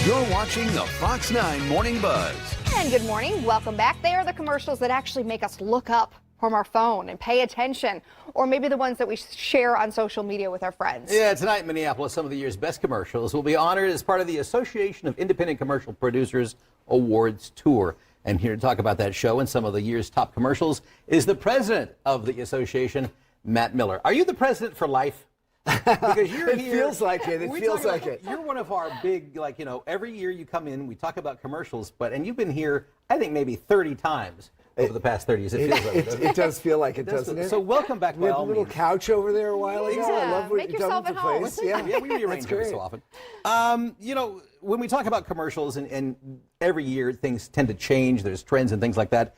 You're watching the Fox 9 Morning Buzz. And good morning. Welcome back. They are the commercials that actually make us look up from our phone and pay attention, or maybe the ones that we share on social media with our friends. Yeah, tonight in Minneapolis, some of the year's best commercials will be honored as part of the Association of Independent Commercial Producers Awards Tour. And here to talk about that show and some of the year's top commercials is the president of the association, Matt Miller. Are you the president for life? Because you're It here. feels like it. It feels like it. You're one of our big, every year you come in, we talk about commercials, and you've been here, I think, maybe 30 times over the past 30 years. It feels like it. It does feel like it, doesn't it? So welcome back. We had a little couch over there a while ago. Yeah, I love what make you've done yourself with the at home. place. Yeah, we rearrange every so often. When we talk about commercials, and every year things tend to change, there's trends and things like that.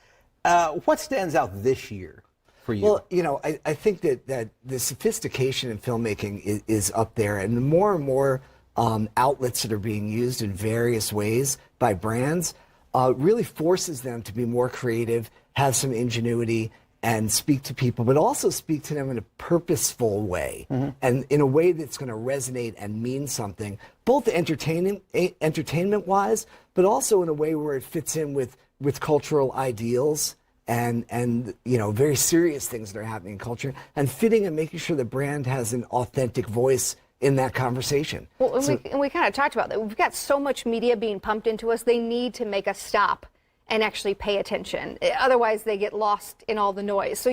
What stands out this year for you? Well, I think that the sophistication in filmmaking is up there, and the more and more outlets that are being used in various ways by brands really forces them to be more creative, have some ingenuity, and speak to people, but also speak to them in a purposeful way, and in a way that's going to resonate and mean something, both entertainment-wise, but also in a way where it fits in with cultural ideals and very serious things that are happening in culture, and fitting and making sure the brand has an authentic voice in that conversation. Well, and we kind of talked about that. We've got so much media being pumped into us, they need to make us stop and actually pay attention. Otherwise, they get lost in all the noise. So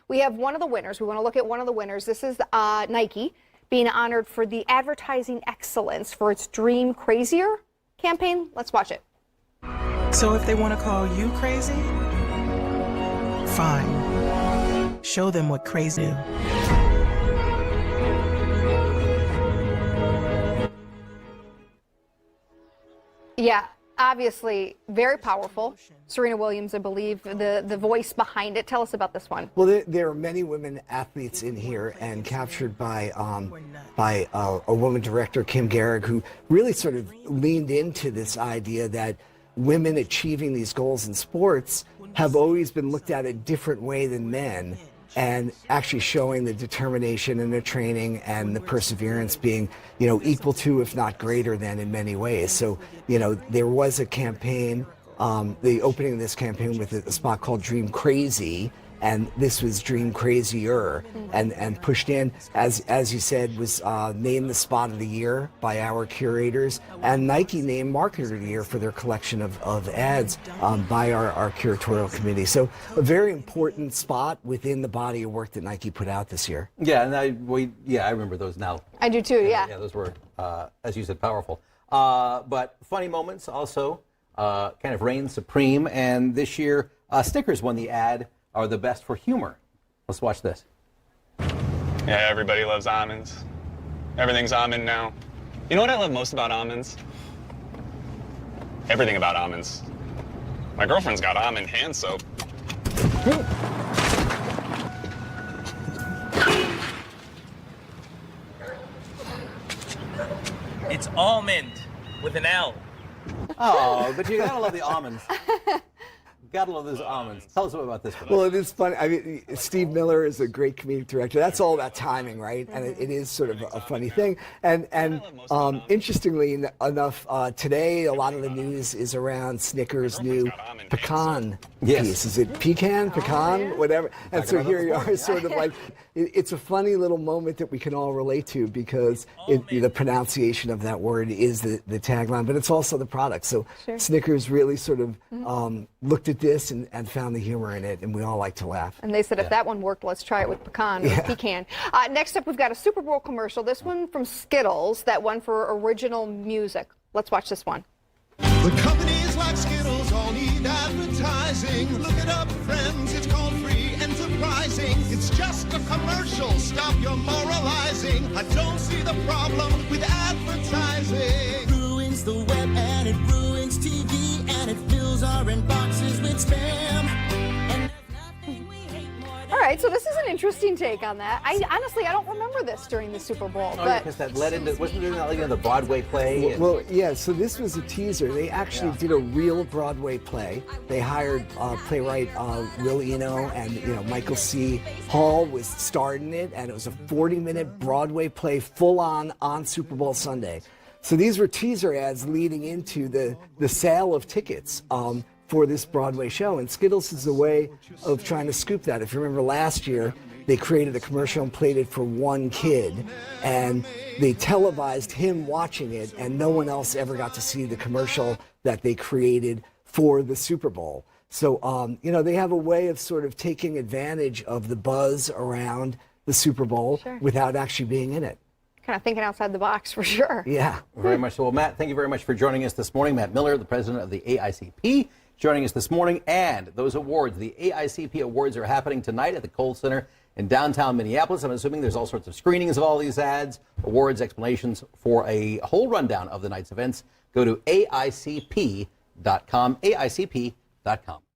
we have one of the winners. We want to look at one of the winners. This is Nike being honored for the advertising excellence for its Dream Crazier campaign. Let's watch it. So if they want to call you crazy, fine. Show them what crazy is. Yeah, obviously very powerful. Serena Williams, I believe, the voice behind it. Tell us about this one. Well, there are many women athletes in here, and captured by a woman director, Kim Garrick, who really sort of leaned into this idea that women achieving these goals in sports have always been looked at a different way than men, and actually showing the determination and the training and the perseverance being, equal to, if not greater than, in many ways. So, there was a campaign, the opening of this campaign with a spot called Dream Crazy, and this was Dream Crazier, and pushed in, as you said, was named the spot of the year by our curators, and Nike named Marketer of the Year for their collection of ads by our curatorial committee. So a very important spot within the body of work that Nike put out this year. Yeah, and I remember those now. I do too, yeah. Yeah, those were, as you said, powerful. But funny moments also kind of reign supreme, and this year Snickers won the ad are the best for humor. Let's watch this. Yeah, everybody loves almonds. Everything's almond now. You know what I love most about almonds? Everything about almonds. My girlfriend's got almond hand soap. It's almond with an L. Oh, but you gotta love the almonds. Gotta love those almonds. Tell us about this one. Well, it is funny. I mean, Steve Miller is a great comedic director. That's all about timing, right? And it is sort of a funny thing. And interestingly enough, today a lot of the news is around Snickers' new pecan piece. Is it pecan, whatever? And so here you are, sort of like, it's a funny little moment that we can all relate to, because the pronunciation of that word is the tagline, but it's also the product. So Snickers really sort of looked at this and found the humor in it, and we all like to laugh. And they said, if that one worked, let's try it with pecan or pecan. Next up, we've got a Super Bowl commercial. This one from Skittles, that one for original music. Let's watch this one. The companies like Skittles all need advertising. Look it up, friends. It's called free enterprising. It's just a commercial. Stop your moralizing. I don't see the problem with advertising. Ruins the web and it ruins TV and it fills our inboxes with spam. And there's nothing we hate more than... All right, so this is an interesting take on that. Honestly, I don't remember this during the Super Bowl. Oh, yeah, because that led into, wasn't there like the Broadway play? Well, yeah, so this was a teaser. They actually did a real Broadway play. They hired playwright Will Eno, and Michael C. Hall was starred in it, and it was a 40-minute Broadway play, full on Super Bowl Sunday. So these were teaser ads leading into the sale of tickets for this Broadway show. And Skittles is a way of trying to scoop that. If you remember last year, they created a commercial and played it for one kid. And they televised him watching it, and no one else ever got to see the commercial that they created for the Super Bowl. So, you know, they have a way of sort of taking advantage of the buzz around the Super Bowl without actually being in it. Kind of thinking outside the box for sure. Yeah. Very much so. Well, Matt, thank you very much for joining us this morning. Matt Miller, the president of the AICP, joining us this morning. And those awards, the AICP Awards, are happening tonight at the Kohl Center in downtown Minneapolis. I'm assuming there's all sorts of screenings of all these ads, awards, explanations. For a whole rundown of the night's events, go to AICP.com, AICP.com.